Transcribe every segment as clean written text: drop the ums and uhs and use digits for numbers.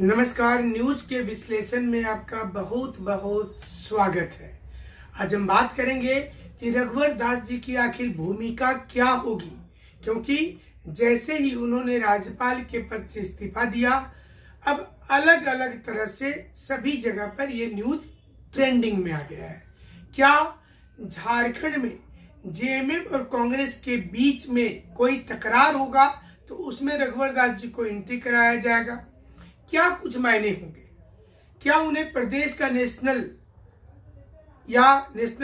नमस्कार। न्यूज के विश्लेषण में आपका बहुत बहुत स्वागत है। आज हम बात करेंगे कि रघुवर दास जी की आखिर भूमिका क्या होगी, क्योंकि जैसे ही उन्होंने राज्यपाल के पद से इस्तीफा दिया, अब अलग अलग तरह से सभी जगह पर यह न्यूज ट्रेंडिंग में आ गया है। क्या झारखंड में जेएमएम और कांग्रेस के बीच में कोई तकरार होगा तो उसमें रघुवर दास जी को एंट्री कराया जाएगा? क्या कुछ मायने होंगे? क्या उन्हें प्रदेश का नेशनल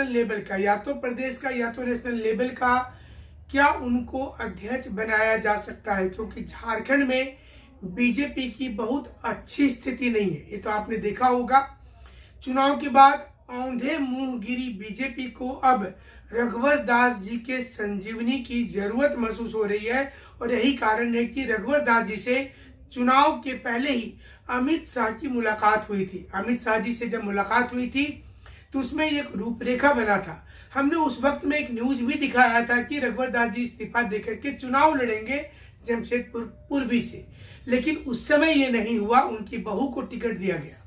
लेवल का, या तो प्रदेश का या तो नेशनल लेवल का, क्या उनको अध्यक्ष बनाया जा सकता है? क्योंकि झारखंड में बीजेपी की बहुत अच्छी स्थिति नहीं है, ये तो आपने देखा होगा। चुनाव के बाद औंधे मुंह गिरी बीजेपी को अब रघुवर दास जी के संजीवनी की जरूरत महसूस हो रही है, और यही कारण है कि रघुवर दास जी से चुनाव के पहले ही अमित शाह की मुलाकात हुई थी। अमित शाह जी से जब मुलाकात हुई थी तो उसमें एक रूपरेखा बना था। हमने उस वक्त में एक न्यूज भी दिखाया था कि रघुवर दास जी इस्तीफा देकर के चुनाव लड़ेंगे जमशेदपुर पूर्वी से, लेकिन उस समय ये नहीं हुआ, उनकी बहू को टिकट दिया गया।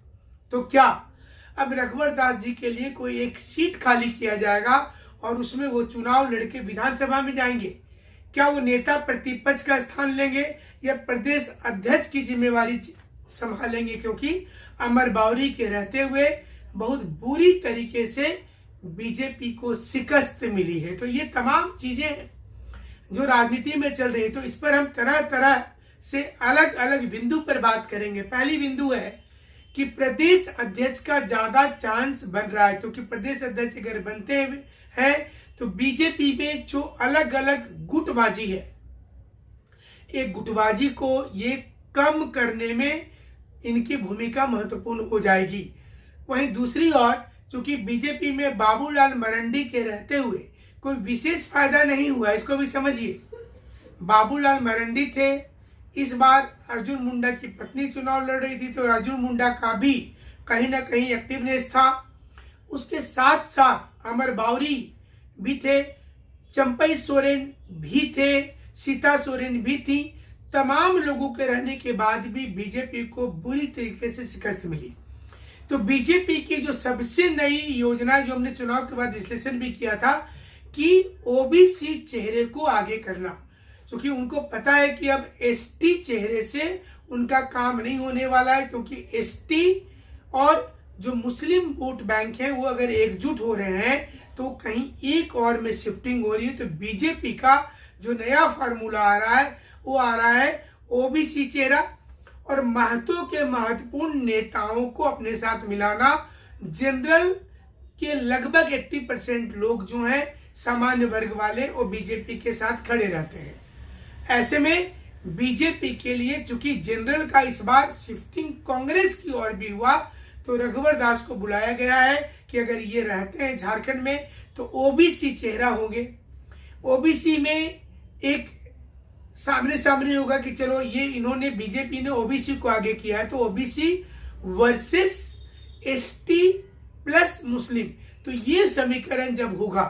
तो क्या अब रघुवर दास जी के लिए कोई एक सीट खाली किया जाएगा और उसमें वो चुनाव लड़के विधानसभा में जाएंगे? क्या वो नेता प्रतिपक्ष का स्थान लेंगे या प्रदेश अध्यक्ष की जिम्मेवारी संभालेंगे? क्योंकि अमर बावरी के रहते हुए बहुत बुरी तरीके से बीजेपी को शिकस्त मिली है। तो ये तमाम चीजें हैं जो राजनीति में चल रही है, तो इस पर हम तरह तरह से अलग अलग बिंदु पर बात करेंगे। पहली बिंदु है कि प्रदेश अध्यक्ष का ज्यादा चांस बन रहा है, क्योंकि प्रदेश अध्यक्ष अगर बनते हैं तो बीजेपी में जो अलग अलग गुटबाजी है, एक गुटबाजी को ये कम करने में इनकी भूमिका महत्वपूर्ण हो जाएगी। वहीं दूसरी ओर चूंकि बीजेपी में बाबूलाल मरंडी के रहते हुए कोई विशेष फायदा नहीं हुआ, इसको भी समझिए। बाबूलाल मरंडी थे, इस बार अर्जुन मुंडा की पत्नी चुनाव लड़ रही थी, तो अर्जुन मुंडा का भी कहीं ना कहीं एक्टिवनेस था। उसके साथ साथ अमर बावरी भी थे, चंपई सोरेन भी थे, सीता सोरेन भी थी। तमाम लोगों के रहने के बाद भी बीजेपी को बुरी तरीके से शिकस्त मिली। तो बीजेपी की जो सबसे नई योजना, जो हमने चुनाव के बाद विश्लेषण भी किया था, कि ओबीसी चेहरे को आगे करना, क्योंकि उनको पता है कि अब एसटी चेहरे से उनका काम नहीं होने वाला है, क्योंकि एसटी और जो मुस्लिम वोट बैंक है वो अगर एकजुट हो रहे हैं तो कहीं एक और में शिफ्टिंग हो रही है। तो बीजेपी का जो नया फार्मूला आ रहा है वो आ रहा है ओबीसी चेहरा, और महतो के महत्वपूर्ण नेताओं को अपने साथ मिलाना। जनरल के लगभग 80% लोग जो हैं सामान्य वर्ग वाले, वो बीजेपी के साथ खड़े रहते हैं। ऐसे में बीजेपी के लिए चूंकि जनरल का इस बार शिफ्टिंग कांग्रेस की ओर भी हुआ, तो रघुवर दास को बुलाया गया है कि अगर ये रहते हैं झारखंड में तो ओबीसी चेहरा होंगे। ओबीसी में एक सामने होगा कि चलो ये इन्होंने, बीजेपी ने ओबीसी को आगे किया है, तो ओबीसी वर्सेस एसटी प्लस मुस्लिम, तो ये समीकरण जब होगा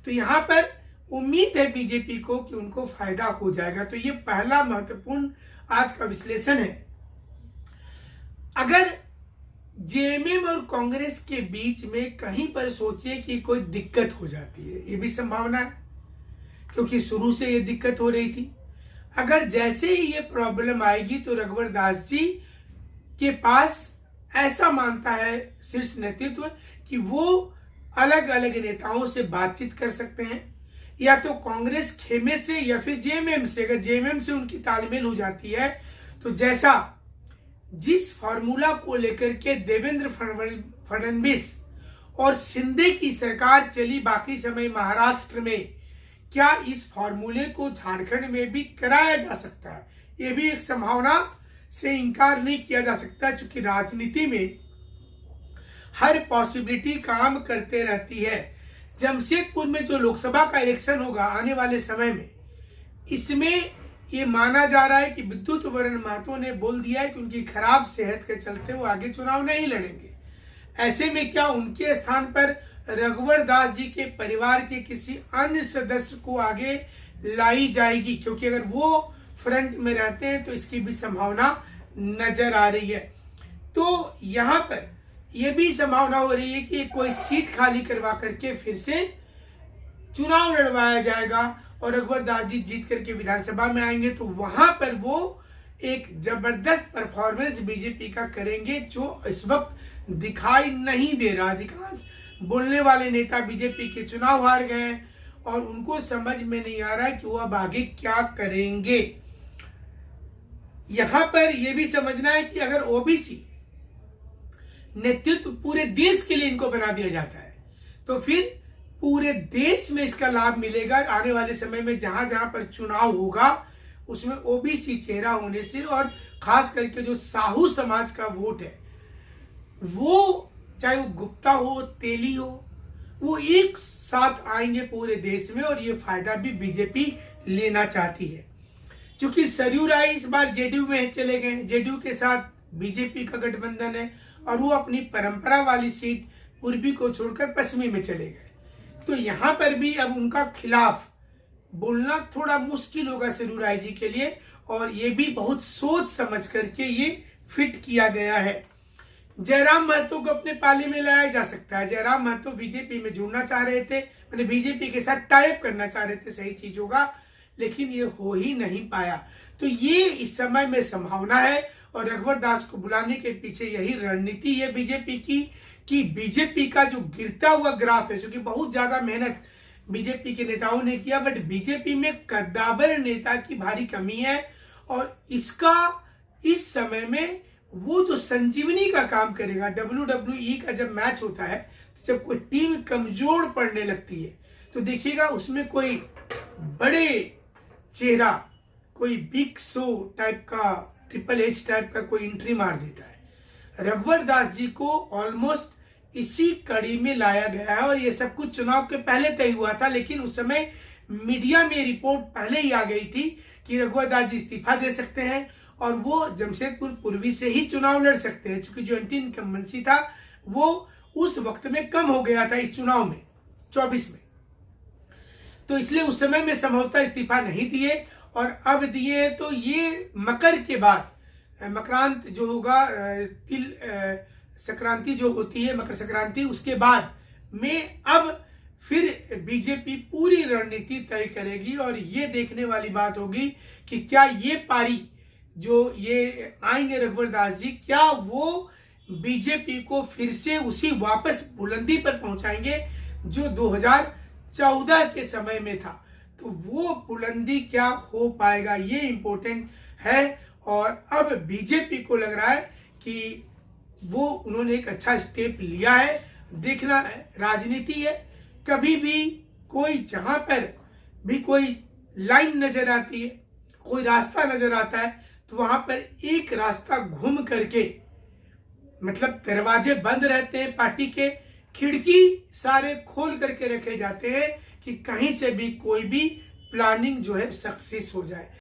तो यहां पर उम्मीद है बीजेपी को कि उनको फायदा हो जाएगा। तो ये पहला महत्वपूर्ण आज का विश्लेषण है। अगर जेएमएम और कांग्रेस के बीच में कहीं पर सोचिए कि कोई दिक्कत हो जाती है, ये भी संभावना है, क्योंकि शुरू से ये दिक्कत हो रही थी। अगर जैसे ही ये प्रॉब्लम आएगी तो रघुवर दास जी के पास ऐसा मानता है शीर्ष नेतृत्व कि वो अलग अलग नेताओं से बातचीत कर सकते हैं, या तो कांग्रेस खेमे से या फिर जेएमएम से। अगर जेएमएम से उनकी तालमेल हो जाती है तो जैसा जिस फार्मूला को लेकर के देवेंद्र फडणवीस और शिंदे की सरकार चली बाकी समय महाराष्ट्र में, क्या इस फार्मूले को झारखंड में भी कराया जा सकता है? ये भी एक संभावना से इनकार नहीं किया जा सकता, क्योंकि राजनीति में हर पॉसिबिलिटी काम करते रहती है। जमशेदपुर में जो लोकसभा का इलेक्शन होगा आने वाले समय में, इसमें ये माना जा रहा है कि विद्युत वरण महतो ने बोल दिया है कि उनकी खराब सेहत के चलते वो आगे चुनाव नहीं लड़ेंगे। ऐसे में क्या उनके स्थान पर रघुवर दास जी के परिवार के किसी अन्य सदस्य को आगे लाई जाएगी? क्योंकि अगर वो फ्रंट में रहते हैं तो इसकी भी संभावना नजर आ रही है। तो यहाँ पर यह भी संभावना हो रही है कि कोई सीट खाली करवा करके फिर से चुनाव लड़वाया जाएगा और रघुवर दास जी जीत करके विधानसभा में आएंगे, तो वहां पर वो एक जबरदस्त परफॉर्मेंस बीजेपी का करेंगे जो इस वक्त दिखाई नहीं दे रहा। अधिकांश बोलने वाले नेता बीजेपी के चुनाव हार गए और उनको समझ में नहीं आ रहा है कि वो अब आगे क्या करेंगे। यहां पर यह भी समझना है कि अगर ओबीसी नेतृत्व पूरे देश के लिए इनको बना दिया जाता है तो फिर पूरे देश में इसका लाभ मिलेगा। आने वाले समय में जहां जहां पर चुनाव होगा उसमें ओबीसी चेहरा होने से, और खास करके जो साहू समाज का वोट है वो चाहे वो गुप्ता हो, तेली हो, वो एक साथ आएंगे पूरे देश में और ये फायदा भी बीजेपी लेना चाहती है। क्योंकि सरयू राय इस बार जेडीयू में चले गए, जेडीयू के साथ बीजेपी का गठबंधन है और वो अपनी परंपरा वाली सीट पूर्वी को छोड़कर पश्चिमी में चले गए। तो यहां पर भी अब उनका खिलाफ बोलना थोड़ा मुश्किल होगा सरयू राय जी के लिए, और ये भी बहुत सोच समझ करके ये फिट किया गया है। जयराम महतो को अपने पाले में लाया जा सकता है। जयराम महतो बीजेपी में जुड़ना चाह रहे थे, मैंने बीजेपी के साथ टाइप करना चाह रहे थे, सही चीज होगा, लेकिन ये हो ही नहीं पाया। तो ये इस समय में संभावना है और रघुवर दास को बुलाने के पीछे यही रणनीति है बीजेपी की, कि बीजेपी का जो गिरता हुआ ग्राफ है, क्योंकि बहुत ज्यादा मेहनत बीजेपी के नेताओं ने किया, बट बीजेपी में कद्दावर नेता की भारी कमी है और इसका इस समय में वो जो संजीवनी का काम करेगा। WWE का जब मैच होता है, जब कोई टीम कमजोर पड़ने लगती है तो देखिएगा उसमें कोई बड़े चेहरा, कोई बिग शो टाइप का, ट्रिपल एच टाइप का कोई एंट्री मार देता है। रघुवर दास जी को ऑलमोस्ट इसी कड़ी में लाया गया है और ये सब कुछ चुनाव के पहले तय हुआ था, लेकिन उस समय मीडिया में रिपोर्ट पहले ही आ गई थी कि रघुवर दास जी इस्तीफा दे सकते हैं और वो जमशेदपुर पूर्वी से ही चुनाव लड़ सकते हैं, क्योंकि जो एंटी इनकम्बेंसी था वो उस वक्त में कम हो गया था इस चुनाव में 24 में। तो इसलिए उस समय में संभवतः इस्तीफा नहीं दिए और अब दिए, तो ये मकर के बाद, मकरांत जो होगा, तिल संक्रांति जो होती है मकर संक्रांति, उसके बाद में अब फिर बीजेपी पूरी रणनीति तय करेगी और ये देखने वाली बात होगी कि क्या ये पारी जो ये आएंगे रघुवर दास जी, क्या वो बीजेपी को फिर से उसी वापस बुलंदी पर पहुंचाएंगे जो 2014 के समय में था। तो वो बुलंदी क्या हो पाएगा, ये इंपॉर्टेंट है। और अब बीजेपी को लग रहा है कि वो उन्होंने एक अच्छा स्टेप लिया है। देखना है, राजनीति है, कभी भी कोई जहां पर भी कोई लाइन नजर आती है, कोई रास्ता नजर आता है, तो वहां पर एक रास्ता घूम करके, मतलब दरवाजे बंद रहते हैं पार्टी के, खिड़की सारे खोल करके रखे जाते हैं कि कहीं से भी कोई भी प्लानिंग जो है सक्सेस हो जाए।